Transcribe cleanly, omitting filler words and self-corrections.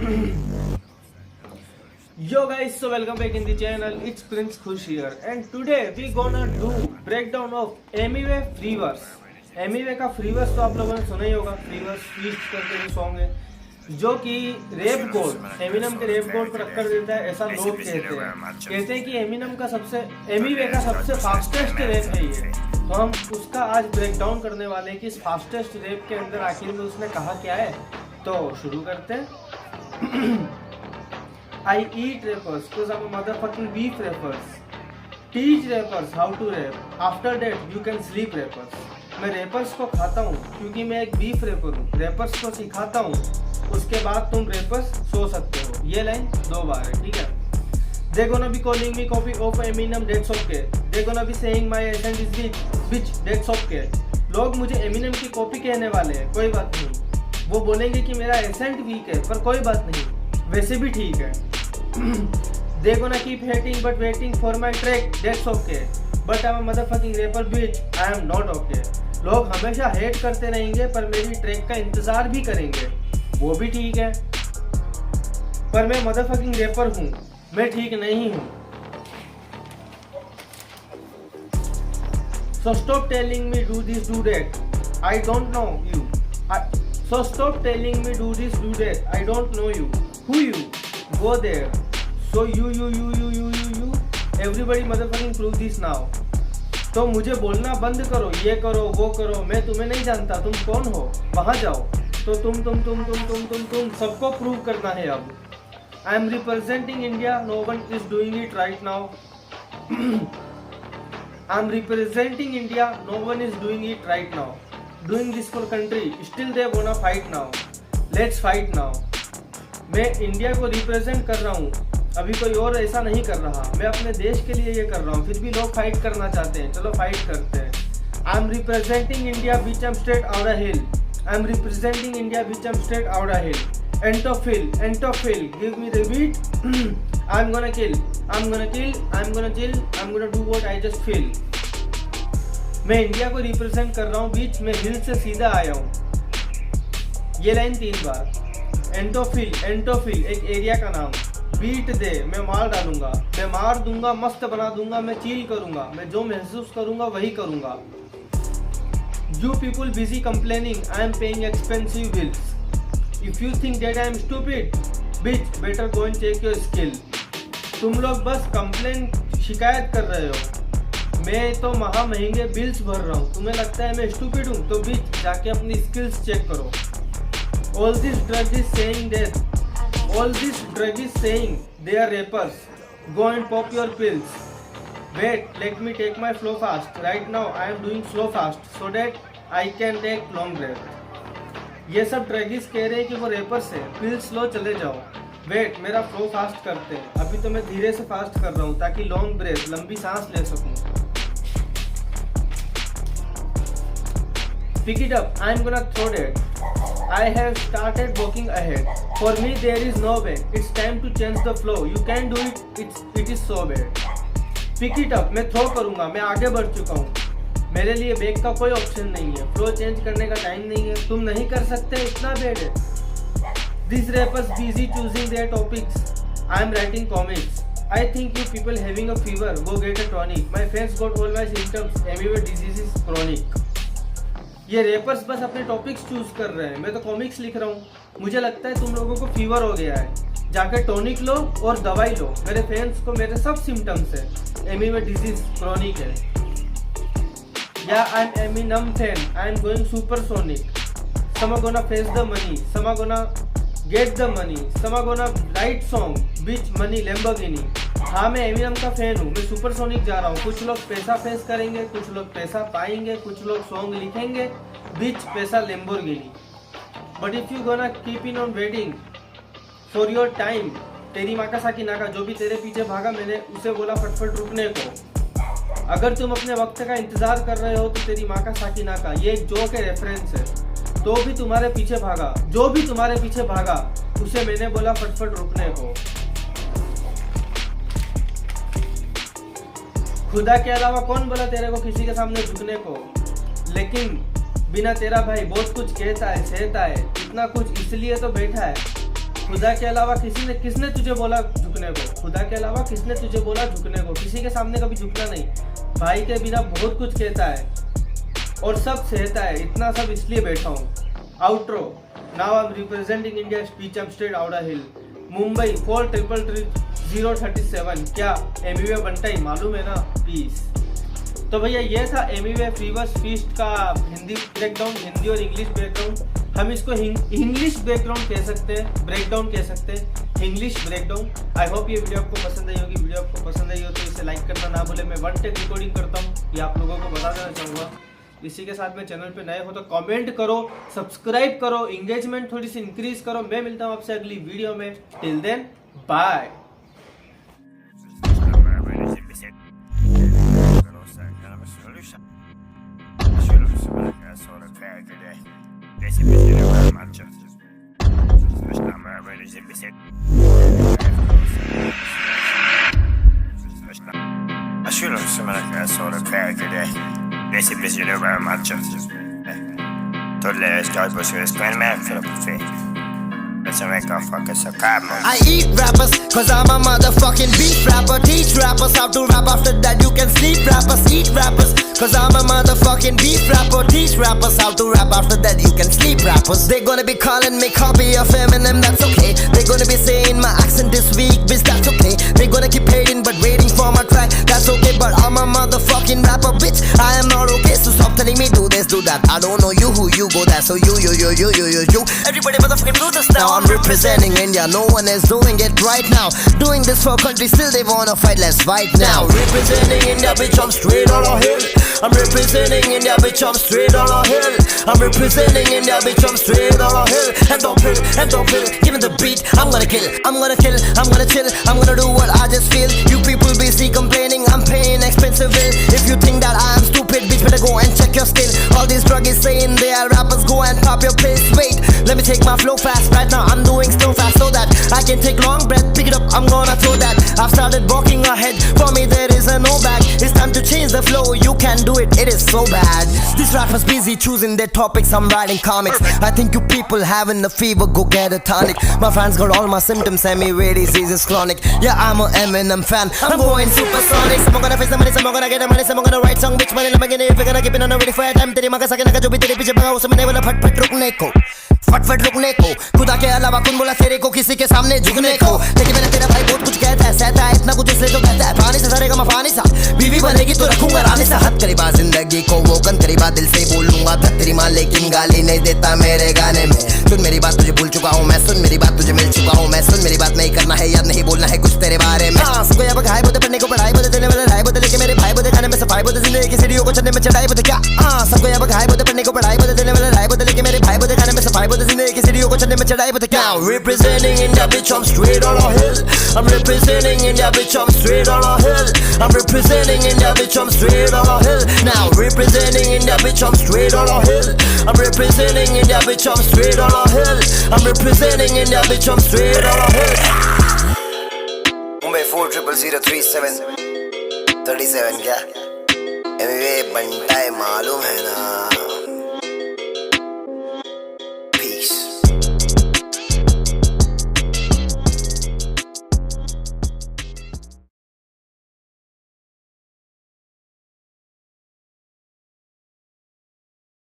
Yo guys, so welcome back in the channel. It's Prince Khush here, and today we gonna do breakdown of Emiway Free Verse. Emiway का free verse तो आप लोगों ने सुना ही होगा. Free verse feast करके जो song है, जो कि रैप गॉड एमिनम के रैप गॉड पर टक्कर देता है, ऐसा लोग कहते हैं कि एमिवे का सबसे फास्टेस्ट रैप है ये. तो हम उसका आज ब्रेकडाउन करने वाले हैं कि इस फास्टेस्ट रैप के अंदर आखिर में उसने कहा क्या है. तो शुरू करते हैं. I eat rappers because I'm a motherfucking beef rappers. Teach rappers how to rap. After that you can sleep rappers. मैं रैपर्स को खाता हूँ क्योंकि मैं एक बीफ रैपर हूँ. रैपर्स को सिखाता हूँ, उसके बाद तुम रैपर्स सो सकते हो. ये लाइन 2 बार है, ठीक है. They gonna be calling me copy of Eminem, that's okay. They gonna be saying my accent is bitch, that's okay. लोग मुझे एमिनेम की कॉपी कहने वाले हैं, कोई बात नहीं. वो बोलेंगे कि मेरा एसेंट वीक है, पर कोई बात नहीं, वैसे भी ठीक है. They gonna keep hating but waiting for my track, that's okay. But I'm a motherfucking rapper bitch, I am not okay. लोग हमेशा हेट करते रहेंगे पर मेरी ट्रैक का इंतजार भी करेंगे, वो भी ठीक है. पर मैं मदरफकिंग रैपर हूँ, मैं ठीक नहीं हूँ. So stop telling me do this do that, I don't know you. So stop telling me do this do that, I don't know you. Who you? Go there. So you everybody motherfucking prove this now. तो मुझे बोलना बंद करो, ये करो वो करो, मैं तुम्हें नहीं जानता, तुम कौन हो, वहाँ जाओ. तो तुम सबको प्रूव करना है अब. I am representing India, no one is doing it right now. I am representing India, no one is doing it right now. Doing this for country, still they wanna fight now. Let's fight now. मैं India को represent कर रहा हूँ, अभी कोई और ऐसा नहीं कर रहा. मैं अपने देश के लिए ये कर रहा हूँ, फिर भी लोग फाइट करना चाहते हैं, चलो फाइट करते हैं. I am representing India beach am straight out a hill. I am representing India beach am straight out a hill. एंटोफिल give me the beat. I am gonna kill, I am gonna kill, I am gonna chill, I am gonna do what I just feel. मैं India को represent कर रहा हूँ, बीच में हिल से सीधा आया हूँ. ये लाइन 3 बार. एंटोफिल एक एरिया का नाम. बीट दे, मैं मार डालूंगा, मैं मार दूंगा, मस्त बना दूंगा, मैं चील करूंगा, मैं जो महसूस करूंगा वही करूंगा. You people busy complaining, I am paying expensive bills. If you think that I am stupid bitch, better go and check your skill. तुम लोग बस कंप्लेन शिकायत कर रहे हो, मैं तो महा महंगे बिल्स भर रहा हूँ. तुम्हें लगता है मैं स्टूपिड हूँ, तो बिच जाके अपनी स्किल्स चेक करो. All this drug is saying they are rappers. Go and pop your pills. Wait, let me take my flow fast. Right now I am doing slow fast so that I can take long breath. ये सब ड्रगिस कह रहे हैं कि वो wrappers है, pills लो चले जाओ. वेट, मेरा फ्लो फास्ट करते हैं, अभी तो मैं धीरे से फास्ट कर रहा हूँ ताकि लॉन्ग ब्रेथ, लंबी सांस ले सकूँ. Pick it up, I am gonna throw that. I have started walking ahead. For me there is no way. It's time to change the flow. You can do it. It is so bad. Pick it up. मैं throw करूँगा, मैं आगे बढ़ चुका हूँ. मेरे लिए back का कोई ऑप्शन नहीं है. फ्लो चेंज करने का टाइम नहीं है. तुम नहीं कर सकते, इतना बैड है. These rappers busy choosing their topics. I am writing comics. I think you people having a fever, go get a tonic. My friends got all my symptoms. Everywhere disease is chronic. ये rappers बस अपने topics choose कर रहे हैं, मैं तो comics लिख रहा हूँ. मुझे लगता है तुम लोगों को फीवर हो गया है, जाके टॉनिक लो और दवाई लो. मेरे फैंस को मेरे सब सिम्टम्स है, एमिवे डिजीज क्रॉनिक है. या I am Eminem fan, I am going supersonic. Some gonna face the money, some gonna get the money, some gonna write song bitch money Lamborghini. हाँ, मैं एमिनम का फैन हूँ, मैं सुपरसोनिक जा रहा हूँ. कुछ लोग पैसा फेस करेंगे, कुछ लोग पैसा पाएंगे, कुछ लोग सॉन्ग लिखेंगे, बीच पैसा Lamborghini. But if you gonna keep in on waiting for your time, तेरी माँ का साकी नाका, जो भी तेरे पीछे भागा मैंने उसे बोला फटफट रुकने को. अगर तुम अपने वक्त का इंतजार कर रहे हो तो तेरी माँ का साकी नाका, ये एक जोक है, रेफरेंस है. तो भी तुम्हारे पीछे भागा, जो भी तुम्हारे पीछे भागा उसे मैंने बोला फटफट रुकने को. खुदा के अलावा कौन बोला तेरे को किसी के सामने झुकने को. लेकिन बिना तेरा भाई बहुत कुछ कहता है, सहता है, इतना कुछ इसलिए तो बैठा है. खुदा के अलावा किसने तुझे बोला झुकने को? खुदा के अलावा किसने तुझे बोला झुकने को? किसी के सामने कभी झुकना नहीं। भाई के बिना बहुत कुछ कहता है और सब सहता है। इतना सब इसलिए बैठा हूँ। Outro. Now I am representing India speech am state outta hill Mumbai 4333037। क्या एमवे बनता ही मालूम है ना? पीस। तो भैया ये था एमवे फीवर्स फीस्ट का हिंदी ब्रेकडाउन, हिंदी और इंग्लिश ब्रेकडाउन। हम इसको इंग्लिश बैकग्राउंड कह सकते हैं, ब्रेकडाउन कह सकते हैं, इंग्लिश ब्रेकडाउन। आई होप ये वीडियो आपको पसंद आई होगी। वीडियो आपको पसंद आई हो तो इसे लाइक करना ना भूले। मैं वन टेक रिकॉर्डिंग करता हूँ, ये आप लोगों को बता देना चाहूँगा। इसी के साथ में चैनल पे नए हो तो कमेंट करो, सब्सक्राइब करो, एंगेजमेंट थोड़ी सी इंक्रीज करो। मैं मिलता हूँ आपसे अगली वीडियो में। Till then bye. I should have some like that sort of character there. They said this year around my church. Told last guy was going to spend man for the buffet. Let's make a fucking sarcasm. I eat rappers, cause I'm a motherfucking beat rapper. Teach rappers how to rap, after that you can sleep. Rappers eat rappers, cause I'm a motherfucking beat rapper. Teach rappers how to rap, after that you can sleep. Rappers, they gonna be calling me copy of Eminem, that's okay. They gonna be saying my accent this week, bitch, that's okay. They gonna keep hating but waiting for my track, that's okay. But I'm a motherfucking rapper, bitch, I am not okay. So stop telling me do this, do that. I don't know you, who you go that. So you everybody motherfucking do this now. I'm representing India, no one is doing it right now. Doing this for country, still they wanna fight, let's fight now. Representing India, bitch, I'm straight on a hill. I'm representing India, bitch, I'm straight on a hill. I'm representing India, bitch, I'm straight on a hill. And don't pill, give me the beat, I'm gonna kill, I'm gonna chill, I'm gonna do what I just feel. You people busy complaining, I'm paying expensive bill. If you think that I am stupid, bitch, better go and check your skill. All these druggies saying they are rappers, go and pop your pills. Wait, let me take my flow fast, right now I'm doing still fast so that I can take long breath, pick it up, I'm gonna throw that. I've started walking ahead, for me there is a no back. It's time to change the flow, you can do it is so bad. These rappers busy choosing their topics, I'm writing comics. I think you people having the fever, go get a tonic. My fans got all my symptoms, rare disease is chronic. Yeah, I'm a Eminem fan, I'm going supersonic. Someone gonna face the money, someone gonna get the money, someone gonna write song, bitch, money I'm gonna if you're gonna keep it on a ready for a time. तेरी मगा सके ना जो भी तेरे पीछे भगा उसमें नहीं बोला फट रुकने को, फट रुकने को। खुदा के अलावा कौन बोला तेरे को किसी के सामने झुकने को? लेकिन मैंने तेरा भाई बहुत कुछ कहता है, सहता है इतना कुछ इसलिए तो कहता है पानी से सरेगा मैं पानी सा, बीवी बनेगी तो रखूंगा रानी सा। हद करीबा जिंदगी को वो कन करीबा दिल से बोलूंगा तेरी माँ, लेकिन गाली नहीं देता मेरे गाने में। सुन मेरी बात तुझे भूल चुका हूँ मैं, सुन मेरी बात तुझे मिल चुका हूँ मैं। सुन मेरी बात नहीं करना है याद नहीं बोलना है कुछ तेरे बारे में। सबको यहाँ पर घाय बोते पढ़ने को पढ़ाई बोते देने वाले ढाई बोते, लेके मेरे भाई बोते खाने में सफाई बोते, जिंदगी की सीढ़ियों को चढ़ने में चढ़ाई बोते। क्या सबको यहाँ पर घाय बोते पढ़ने को पढ़ाई बोते देने वाले ढाई बोते, लेके मेरे भाई बोते खाने में सफाई बोते, जिंदगी की सीढ़ियों को चढ़ने में चढ़ाई बोते। क्या representing India, bitch, I'm straight on a hill. I'm representing India, bitch, I'm straight on a hill. I'm representing India, bitch, I'm straight on a hill. Now representing India, bitch, I'm straight on a hill. I'm representing India, bitch, I'm straight on a hill. I'm representing India, bitch, I'm straight on a hill. Mumbai 4000337 37 क्या Amway बनता है मालूम है ना?